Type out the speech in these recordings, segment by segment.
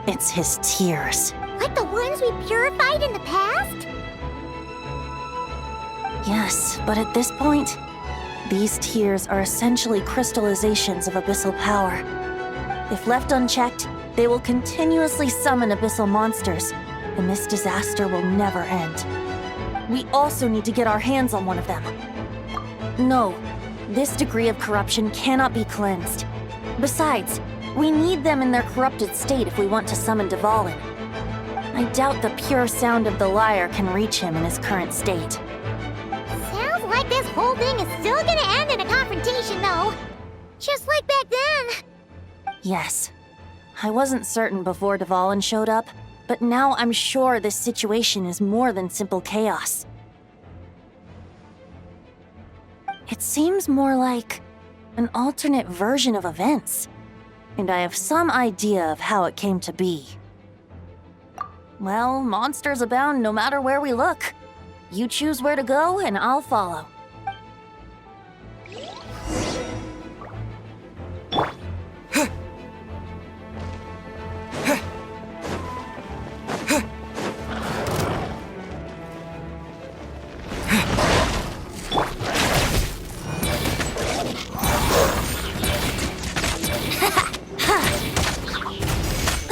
It's his tears. Like the ones we purified in the past? Yes, but at this point, these tears are essentially crystallizations of abyssal power. If left unchecked, they will continuously summon abyssal monsters, and this disaster will never end. We also need to get our hands on one of them. No, this degree of corruption cannot be cleansed. Besides, we need them in their corrupted state if we want to summon Dvalin. I doubt the pure sound of the lyre can reach him in his current state. Sounds like this whole thing is still gonna end in a confrontation, though. Just like back then. Yes. I wasn't certain before Dvalin showed up, but now I'm sure this situation is more than simple chaos. It seems more like an alternate version of events, and I have some idea of how it came to be. Well, monsters abound no matter where we look. You choose where to go, and I'll follow.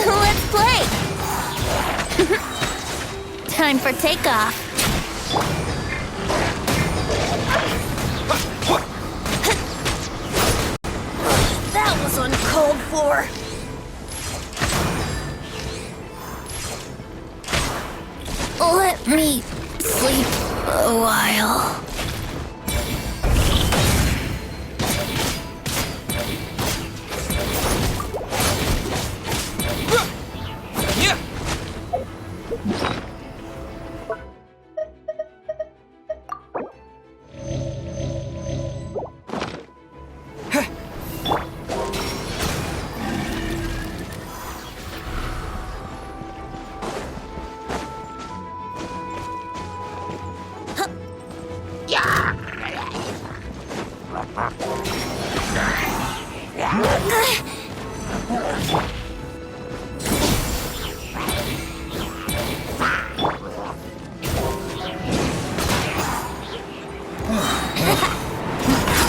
Let's play! Time for takeoff. That was uncalled for. Let me sleep a while.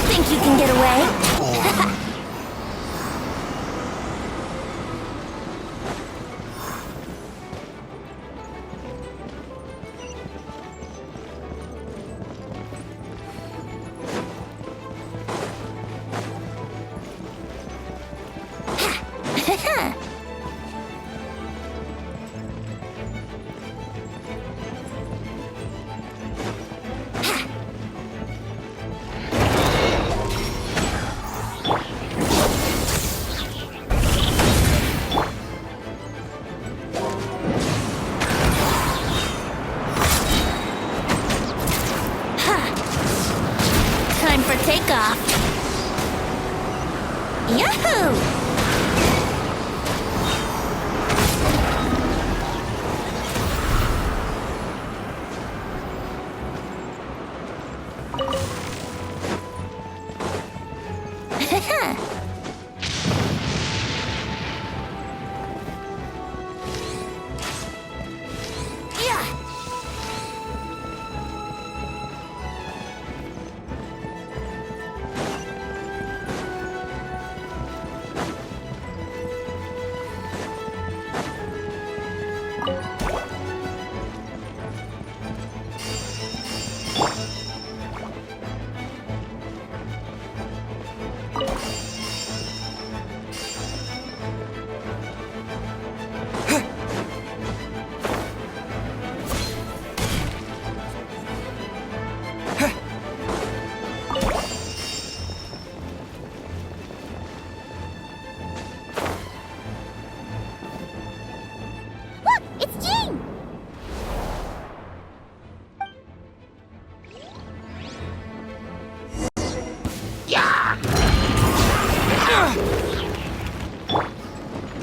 Think you can get away? Time for takeoff. Yahoo!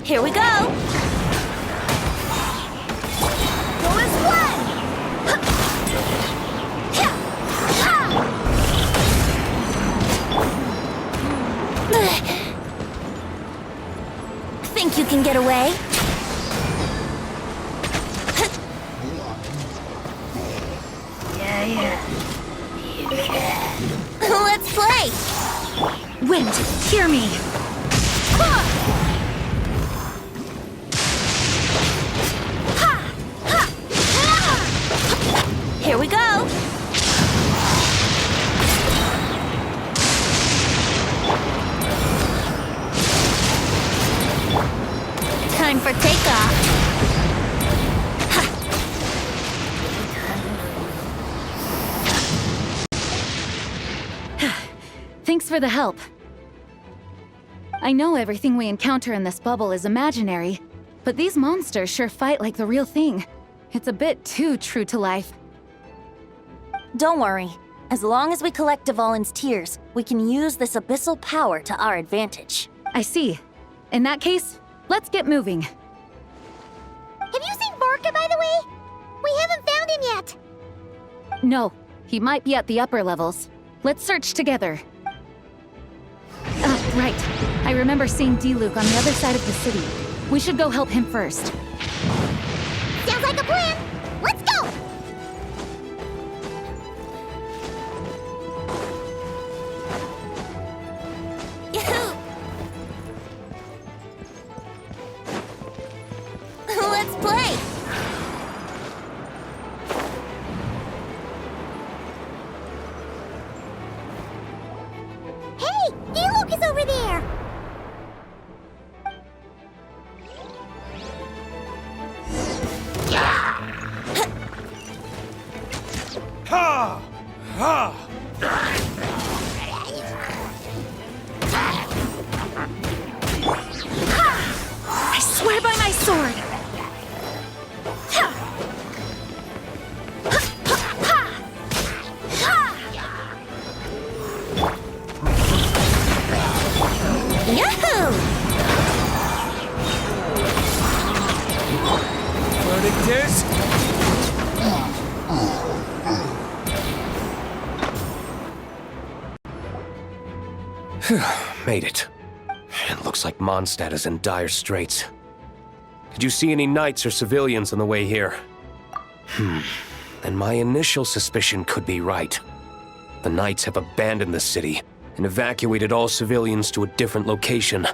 Here we go! Go as one! Think you can get away? Wind, hear me! Here we go! Time for takeoff! Thanks for the help. I know everything we encounter in this bubble is imaginary, but these monsters sure fight like the real thing. It's a bit too true to life. Don't worry. As long as we collect Dvalin's tears, we can use this abyssal power to our advantage. I see. In that case, let's get moving. Have you seen Vorka, by the way? We haven't found him yet. No, he might be at the upper levels. Let's search together. Right. I remember seeing D-Luke on the other side of the city. We should go help him first. Sounds like a plan. Let's go! Yahoo! Let's play! Hey! D-Luke is over there! Ha! Ha! I swear by my sword! Yahoo! Verdict Made it. It looks like Mondstadt is in dire straits. Did you see any knights or civilians on the way here? And my initial suspicion could be right. The knights have abandoned the city and evacuated all civilians to a different location.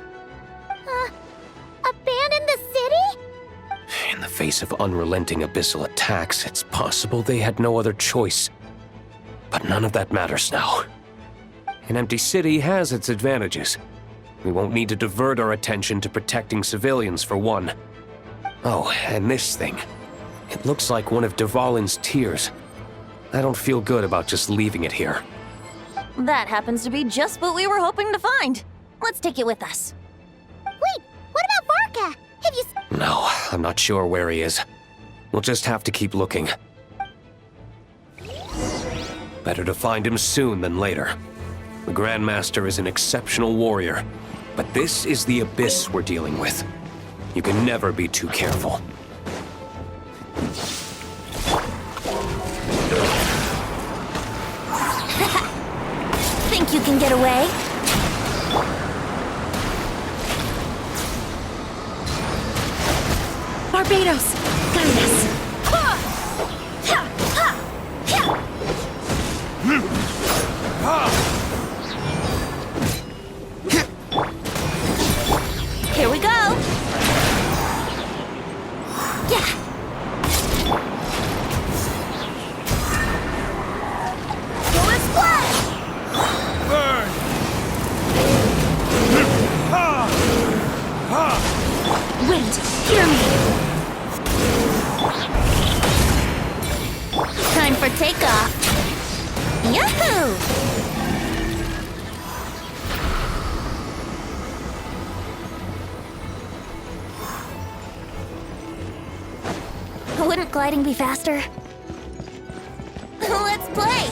Abandon the city? In the face of unrelenting abyssal attacks, it's possible they had no other choice. But none of that matters now. An empty city has its advantages. We won't need to divert our attention to protecting civilians, for one. Oh, and this thing. It looks like one of Dvalin's tears. I don't feel good about just leaving it here. That happens to be just what we were hoping to find. Let's take it with us. Wait, what about Vorka? Have you No, I'm not sure where he is. We'll just have to keep looking. Better to find him soon than later. The Grandmaster is an exceptional warrior, but this is the abyss we're dealing with. You can never be too careful. Think you can get away? Barbados, guide us. Here we go. Yeah. Go splash. Burn! Wind, hear me. Time for takeoff. Yahoo! Wouldn't gliding be faster? Let's play!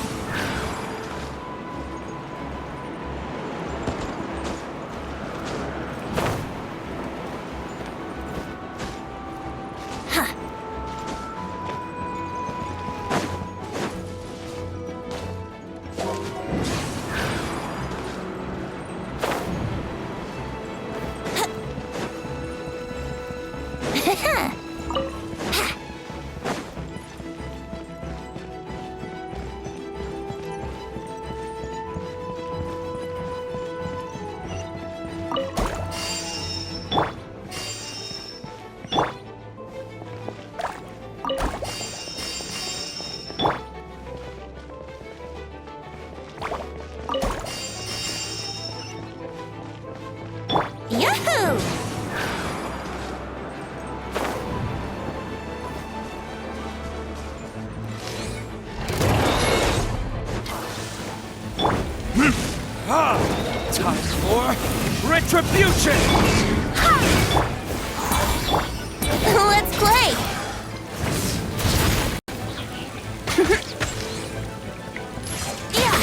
Huh. Yahoo! Time for retribution! Let's play! Yeah!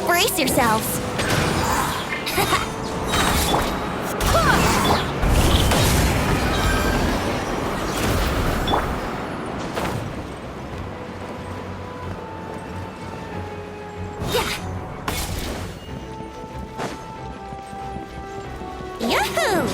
Brace yourselves! Yahoo!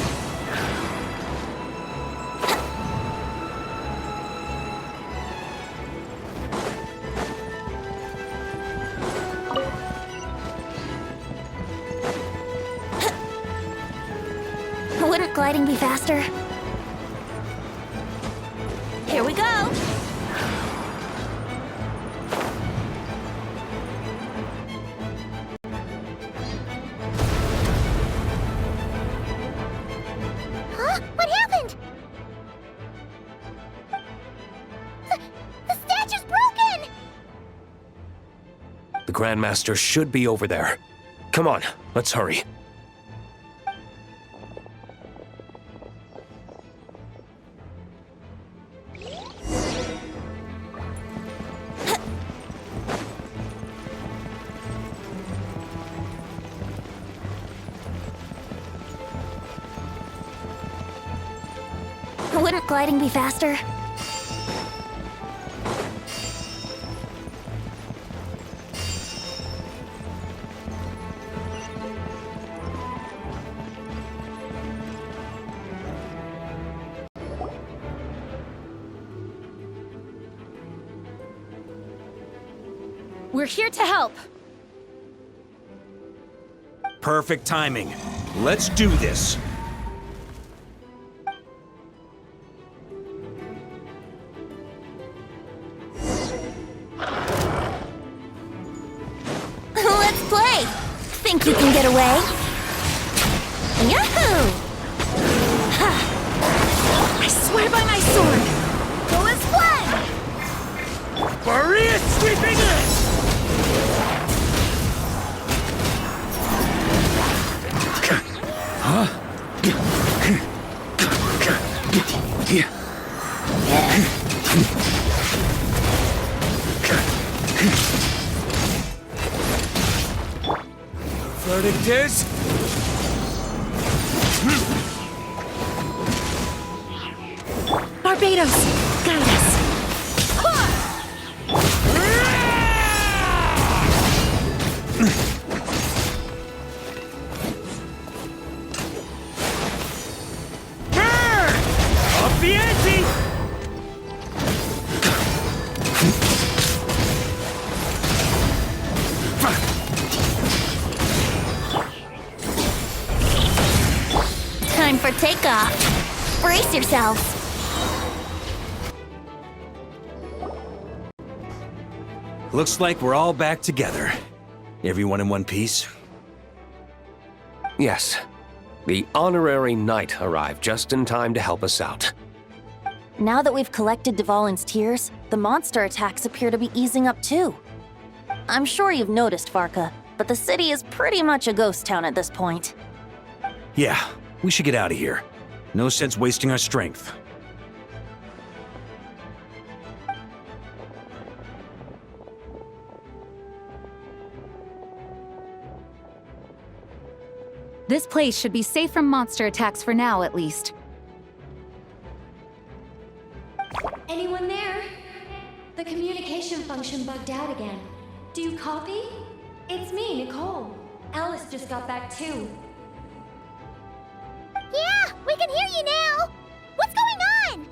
Wouldn't gliding be faster? Here we go! Huh? What happened? The statue's broken! The Grandmaster should be over there. Come on, let's hurry. Wouldn't gliding be faster? We're here to help. Perfect timing. Let's do this. Let's play! Think you can get away? Yahoo! Ha! I swear by my sword! Go as planned! Maria sweeping in! Verdict is... Barbados, guide us! Up the ante! Time for takeoff. Brace yourselves. Looks like we're all back together. Everyone in one piece? Yes. The honorary knight arrived just in time to help us out. Now that we've collected Dvalin's tears, the monster attacks appear to be easing up too. I'm sure you've noticed, Varka, but the city is pretty much a ghost town at this point. Yeah, we should get out of here. No sense wasting our strength. This place should be safe from monster attacks for now, at least. Anyone there? The communication function bugged out again. Do you copy? It's me, Nicole. Alice just got back too. Yeah, we can hear you now! What's going on?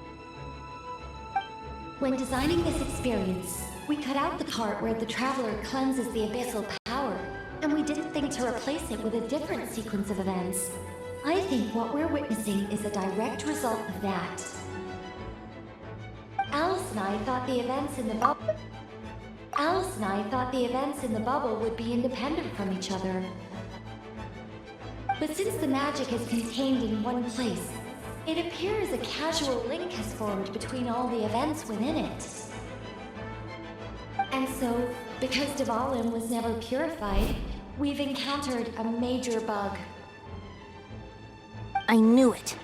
When designing this experience, we cut out the part where the traveler cleanses the abyssal power, and we didn't think to replace it with a different sequence of events. I think what we're witnessing is a direct result of that. Alice and I thought the events in the Alice and I thought the events in the bubble would be independent from each other. But since the magic is contained in one place, it appears a casual link has formed between all the events within it. And so, because Dvalin was never purified, we've encountered a major bug. I knew it.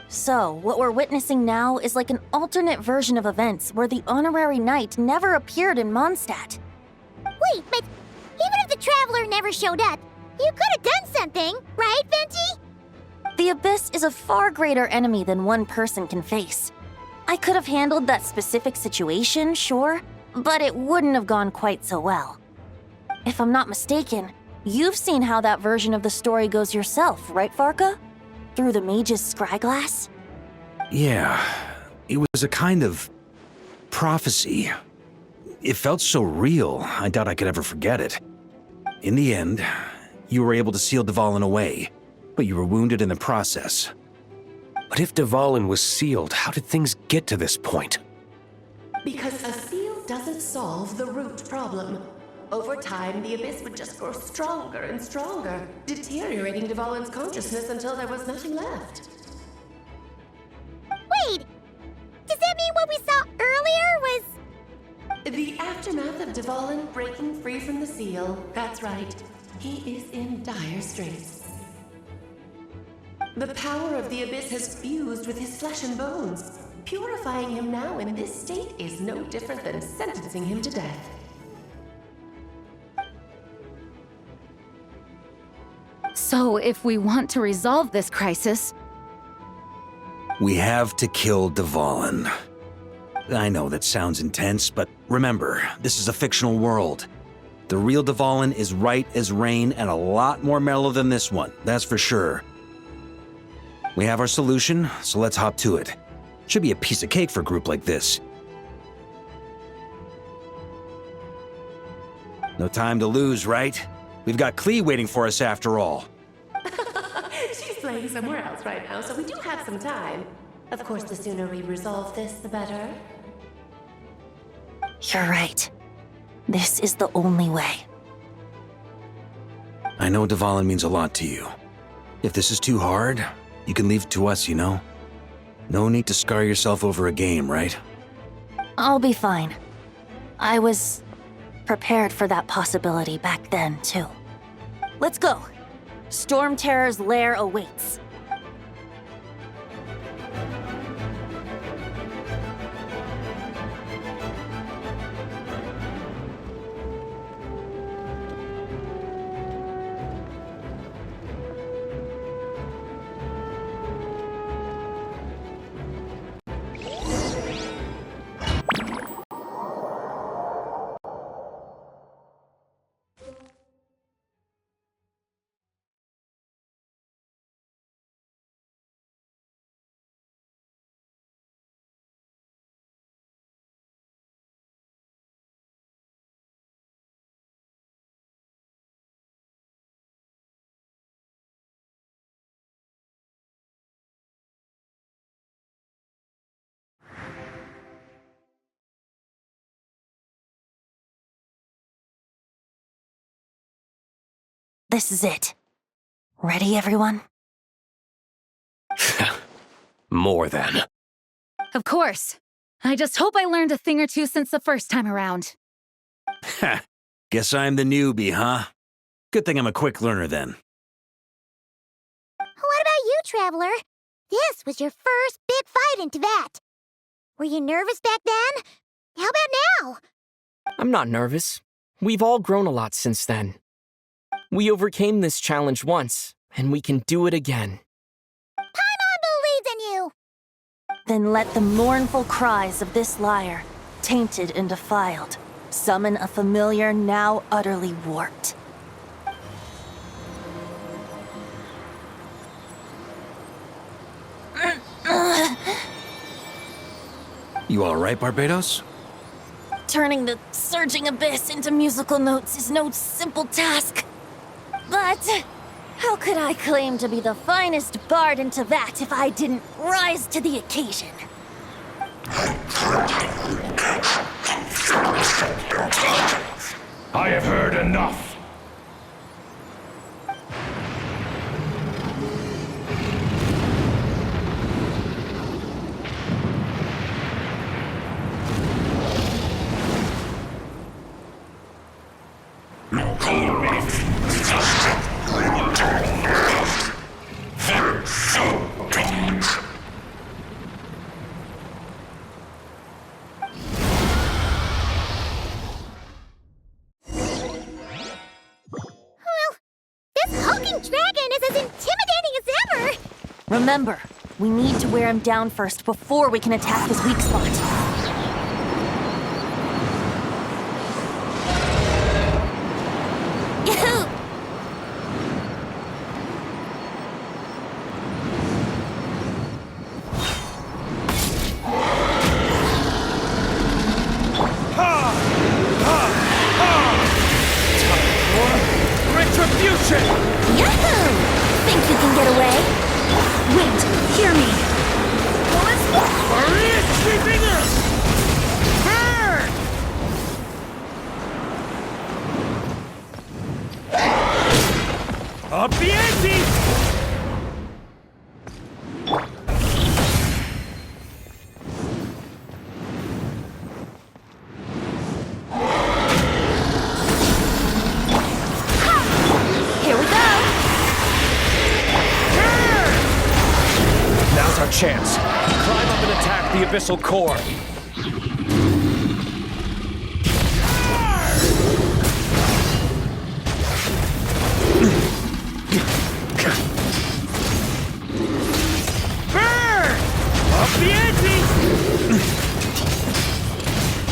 So, what we're witnessing now is like an alternate version of events where the honorary knight never appeared in Mondstadt. Wait, but even if the Traveler never showed up, you could have done something, right, Venti? The Abyss is a far greater enemy than one person can face. I could have handled that specific situation, sure, but it wouldn't have gone quite so well. If I'm not mistaken, you've seen how that version of the story goes yourself, right, Farka? Through the mage's scryglass? Yeah, it was a kind of prophecy. It felt so real, I doubt I could ever forget it. In the end, you were able to seal Dvalin away, but you were wounded in the process. But if Dvalin was sealed, how did things get to this point? Because a seal doesn't solve the root problem. Over time, the Abyss would just grow stronger and stronger, deteriorating Dvalin's consciousness until there was nothing left. Wait! Does that mean what we saw earlier was... The aftermath of Dvalin breaking free from the seal, that's right. He is in dire straits. The power of the Abyss has fused with his flesh and bones. Purifying him now in this state is no different than sentencing him to death. So, if we want to resolve this crisis, We have to kill Dvalin. I know that sounds intense, but remember, this is a fictional world. The real Dvalin is right as rain and a lot more mellow than this one, that's for sure. We have our solution, so let's hop to it. Should be a piece of cake for a group like this. No time to lose, right? We've got Klee waiting for us after all. She's playing somewhere else right now, so we do have some time. Of course, the sooner we resolve this, the better. You're right. This is the only way. I know Dvalin means a lot to you. If this is too hard, you can leave it to us, you know? No need to scar yourself over a game, right? I'll be fine. I was prepared for that possibility back then, too. Let's go. Storm Terror's lair awaits. This is it. Ready, everyone? More than. of course. I just hope I learned a thing or two since the first time around. Ha! Guess I'm the newbie, huh? Good thing I'm a quick learner then. What about you, Traveler? This was your first big fight in Teyvat. Were you nervous back then? How about now? I'm not nervous. We've all grown a lot since then. We overcame this challenge once, and we can do it again. Paimon believes in you! Then let the mournful cries of this lyre, tainted and defiled, summon a familiar now utterly warped. You all right, Barbados? Turning the surging abyss into musical notes is no simple task. But how could I claim to be the finest bard in Teyvat if I didn't rise to the occasion? heard enough! This hulking dragon is as intimidating as ever! Remember, we need to wear him down first before we can attack his weak spot. Yahoo! Retribution! Yahoo! Think you can get away? Wait, hear me. Maria sweeping us! Burn! Up the ante! Here we go! Now's our chance. Climb up and attack the abyssal core. Burn! Up the ante!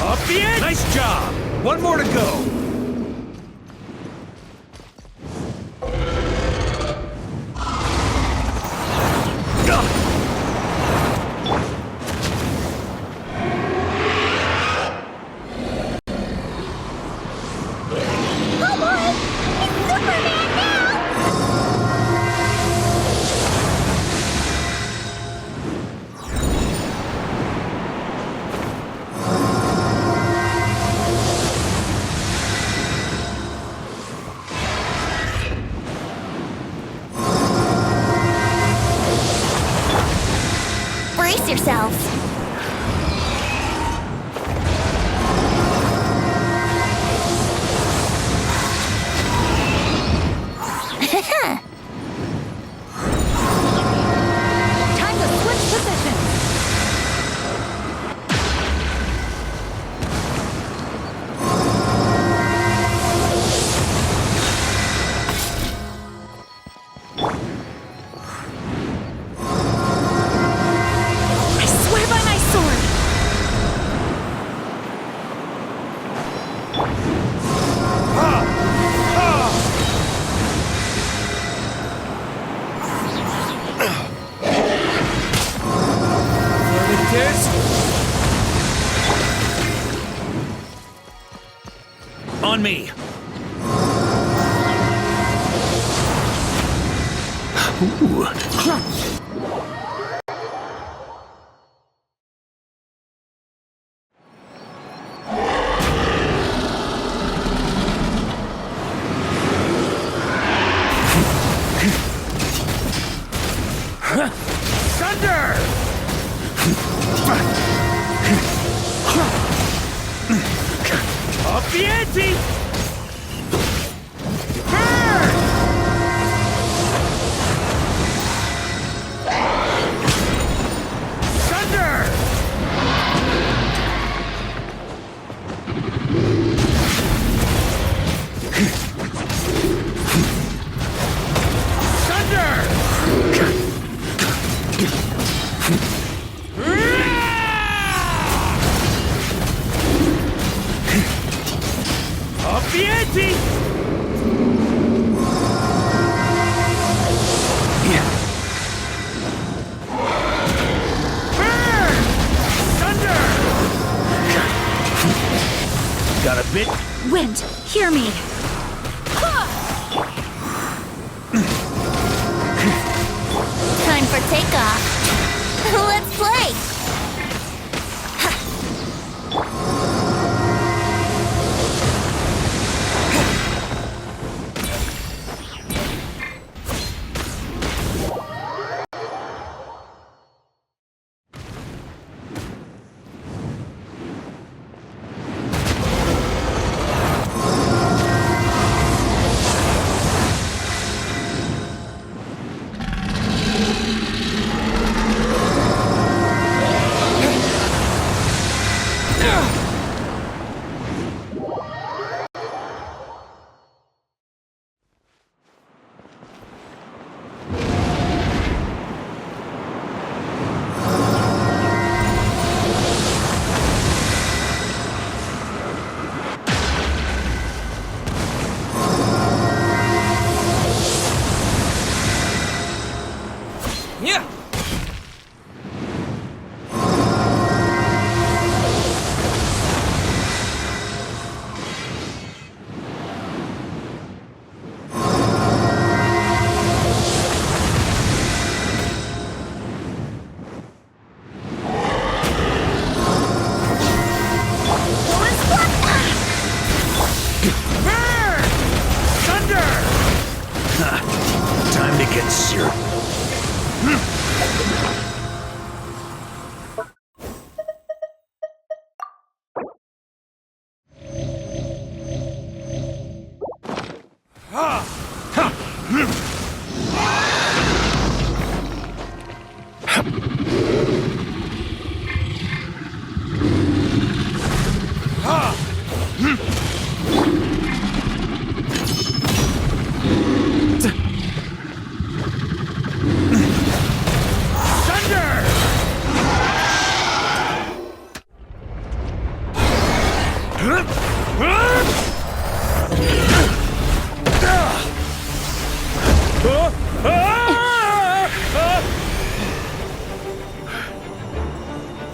Up the ante! Nice job! One more to go! Oh boy! It's Superman now! Brace yourselves! Time to switch positions. I swear by my sword. It is. On me! Thunder! Up the ante! Burn! Thunder! Up the ante! Burn! Thunder! Got a bit? Wind, hear me. Time for takeoff. Let's play! gets your...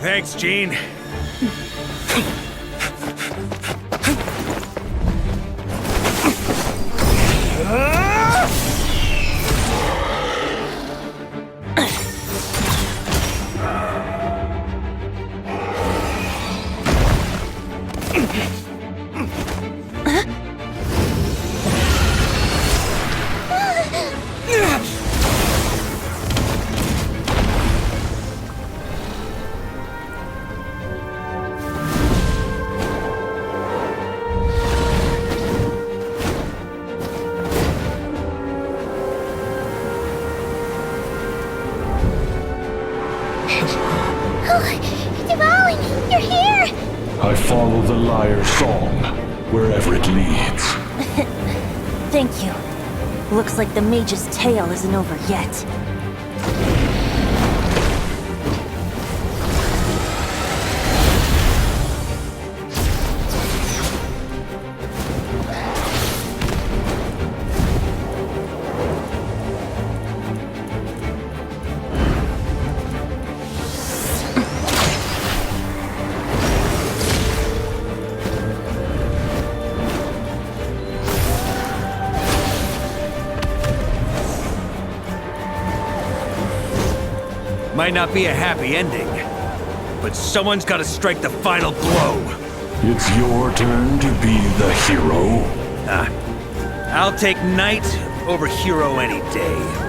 Thanks, Gene. Dvalin, you're here! I follow the lyre's song, wherever it leads. Thank you. Looks like the mage's tale isn't over yet. Might not be a happy ending, but someone's gotta strike the final blow. It's your turn to be the hero. I'll take knight over hero any day.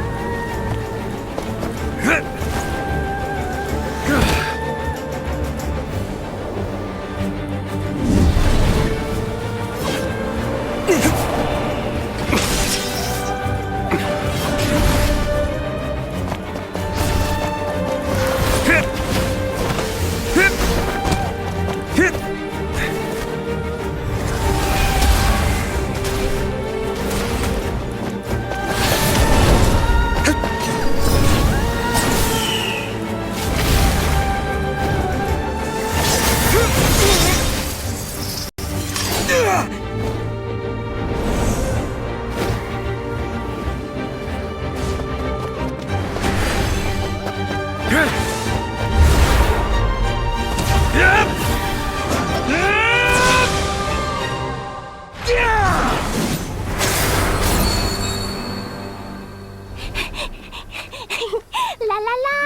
La la la!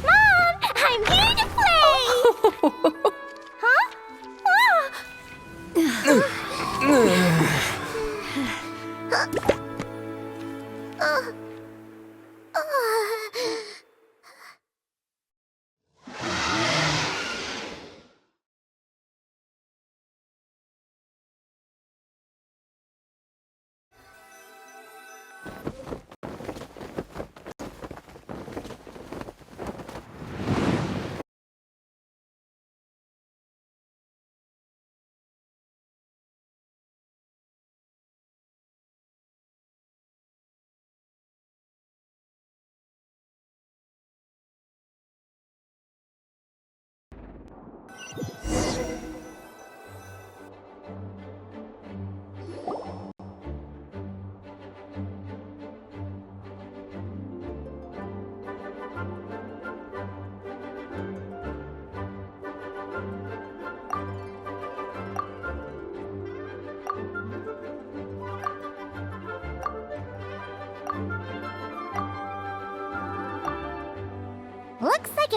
Mom, I'm here to play! Huh?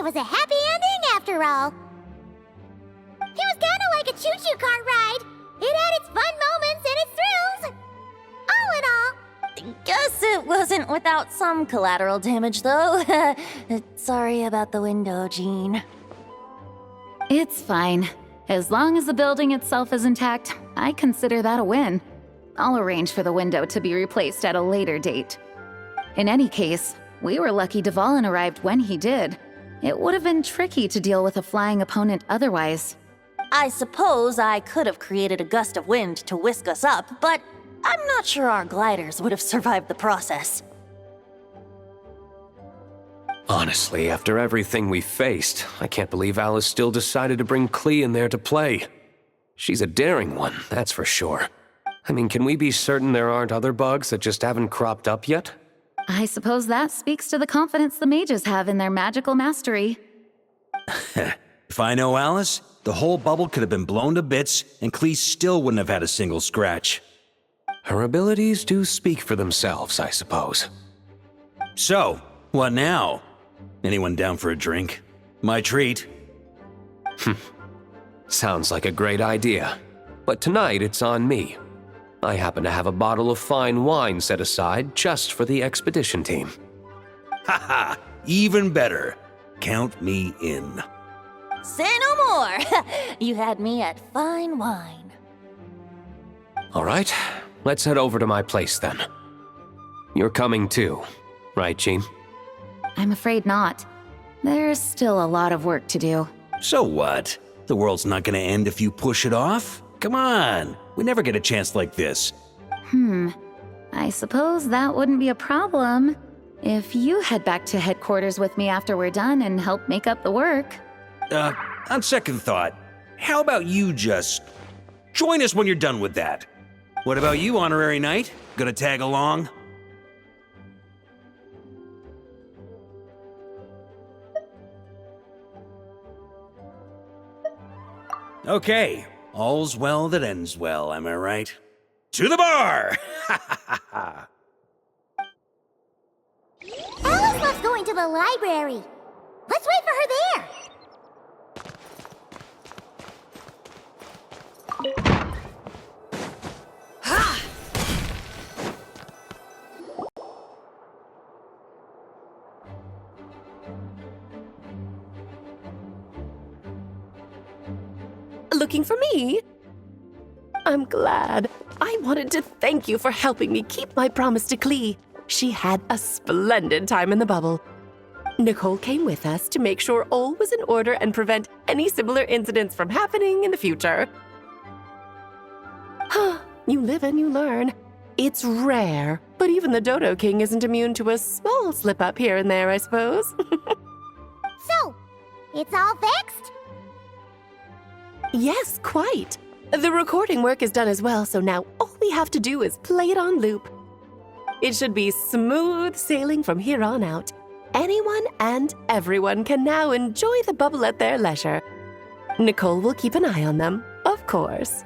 it was a happy ending after all. It was kinda like a choo-choo car ride. It had its fun moments and its thrills. All in all. Guess it wasn't without some collateral damage, though. Sorry about the window, Jean. It's fine. As long as the building itself is intact, I consider that a win. I'll arrange for the window to be replaced at a later date. In any case, we were lucky Dvalin arrived when he did. It would have been tricky to deal with a flying opponent otherwise. I suppose I could have created a gust of wind to whisk us up, but I'm not sure our gliders would have survived the process. Honestly, after everything we faced, I can't believe Alice still decided to bring Klee in there to play. She's a daring one, that's for sure. I mean, can we be certain there aren't other bugs that just haven't cropped up yet? I suppose that speaks to the confidence the mages have in their magical mastery. If I know Alice, the whole bubble could have been blown to bits, and Klee still wouldn't have had a single scratch. Her abilities do speak for themselves, I suppose. So, what now? Anyone down for a drink? My treat. Sounds like a great idea. But tonight it's on me. I happen to have a bottle of fine wine set aside just for the expedition team. Haha, even better. Count me in. Say no more! You had me at fine wine. All right, let's head over to my place then. You're coming too, right, Jean? I'm afraid not. There's still a lot of work to do. So what? The world's not gonna end if you push it off? Come on, we never get a chance like this. I suppose that wouldn't be a problem if you head back to headquarters with me after we're done and help make up the work. On second thought, how about you just join us when you're done with that? What about you, Honorary Knight? Gonna tag along? Okay, all's well that ends well, am I right? To the bar! Alice loves going to the library. Let's wait for her there. Looking for me? I'm glad. I wanted to thank you for helping me keep my promise to Klee. She had a splendid time in the bubble. Nicole came with us to make sure all was in order and prevent any similar incidents from happening in the future. You live and you learn. It's rare, but even the Dodo King isn't immune to a small slip-up here and there, I suppose. So, it's all fixed? Yes, quite. The recording work is done as well, so now all we have to do is play it on loop. It should be smooth sailing from here on out. Anyone and everyone can now enjoy the bubble at their leisure. Nicole will keep an eye on them, of course.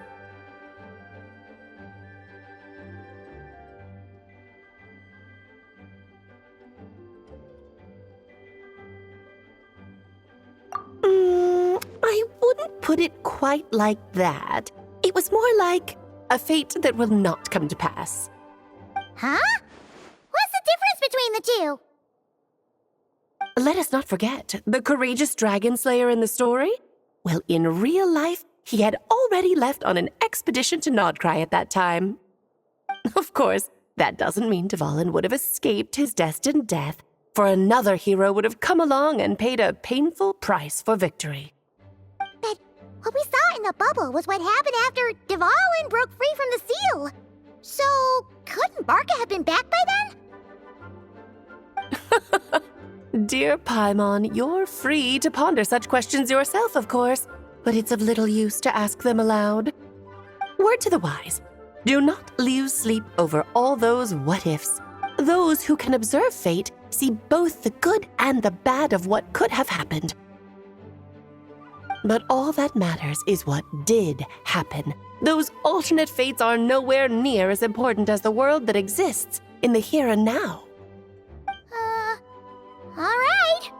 I wouldn't put it quite like that. It was more like a fate that will not come to pass. Huh? What's the difference between the two? Let us not forget the courageous dragon slayer in the story. Well, in real life, he had already left on an expedition to Nodcry at that time. Of course, that doesn't mean Dvalin would have escaped his destined death, for another hero would have come along and paid a painful price for victory. But what we saw in the bubble was what happened after Dvalin broke free from the seal. So, couldn't Barca have been back by then? Dear Paimon, you're free to ponder such questions yourself, of course, but it's of little use to ask them aloud. Word to the wise, do not lose sleep over all those what-ifs. Those who can observe fate see both the good and the bad of what could have happened. But all that matters is what did happen. Those alternate fates are nowhere near as important as the world that exists in the here and now. All right.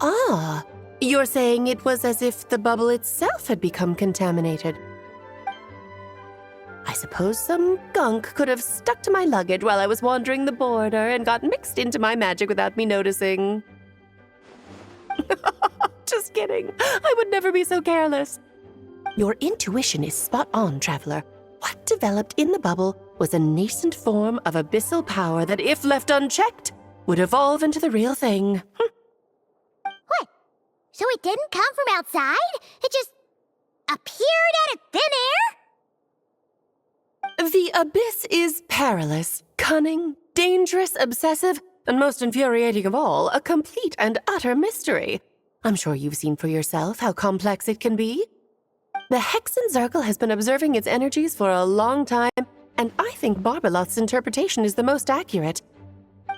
Ah, you're saying it was as if the bubble itself had become contaminated. I suppose some gunk could have stuck to my luggage while I was wandering the border and got mixed into my magic without me noticing. Just kidding. I would never be so careless. Your intuition is spot on, Traveler. What developed in the bubble was a nascent form of abyssal power that, if left unchecked, would evolve into the real thing. What? So it didn't come from outside? It just appeared out of thin air? The abyss is perilous, cunning, dangerous, obsessive, and most infuriating of all, a complete and utter mystery. I'm sure you've seen for yourself how complex it can be. The Hexen Circle has been observing its energies for a long time, and I think Barbalot's interpretation is the most accurate.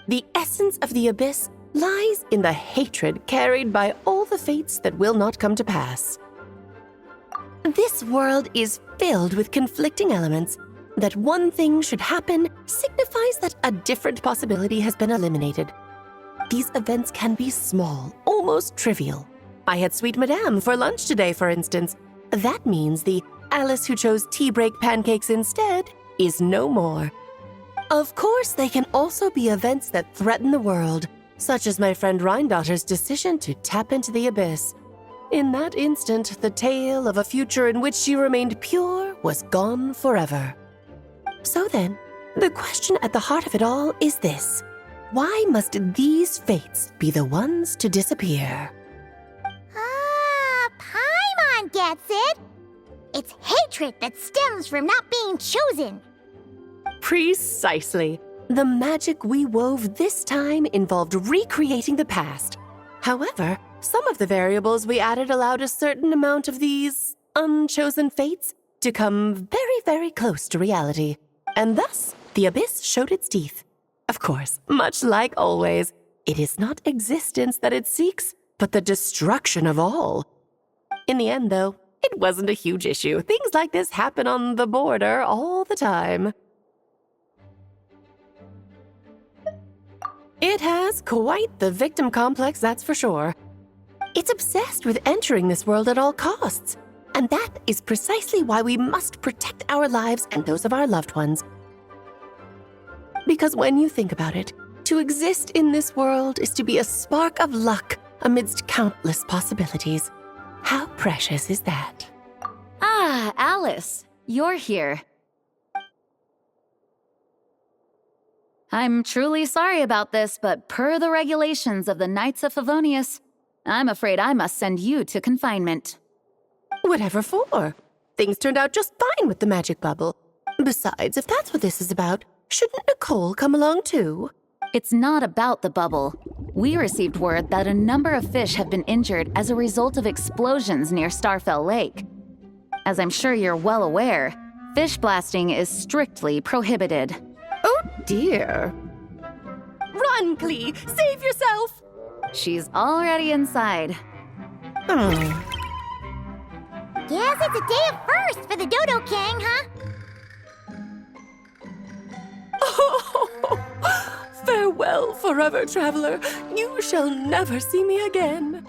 The essence of the abyss lies in the hatred carried by all the fates that will not come to pass. This world is filled with conflicting elements. That one thing should happen signifies that a different possibility has been eliminated. These events can be small, almost trivial. I had Sweet Madame for lunch today, for instance. That means the Alice who chose tea break pancakes instead is no more. Of course, they can also be events that threaten the world, such as my friend Rhindotter's decision to tap into the abyss. In that instant, the tale of a future in which she remained pure was gone forever. So then, the question at the heart of it all is this. Why must these fates be the ones to disappear? Ah, Paimon gets it! It's hatred that stems from not being chosen. Precisely. The magic we wove this time involved recreating the past. However, some of the variables we added allowed a certain amount of these unchosen fates to come very, very close to reality. And thus, the abyss showed its teeth. Of course, much like always, it is not existence that it seeks, but the destruction of all. In the end, though, it wasn't a huge issue. Things like this happen on the border all the time. It has quite the victim complex, that's for sure. It's obsessed with entering this world at all costs. And that is precisely why we must protect our lives and those of our loved ones. Because when you think about it, to exist in this world is to be a spark of luck amidst countless possibilities. How precious is that? Ah, Alice, you're here. I'm truly sorry about this, but per the regulations of the Knights of Favonius, I'm afraid I must send you to confinement. Whatever for? Things turned out just fine with the magic bubble. Besides, if that's what this is about, shouldn't Nicole come along too? It's not about the bubble. We received word that a number of fish have been injured as a result of explosions near Starfell Lake. As I'm sure you're well aware, fish blasting is strictly prohibited. Oh dear. Run, Klee! Save yourself! She's already inside. Guess it's a day of first for the Dodo King, huh? Oh, farewell forever, traveler. You shall never see me again.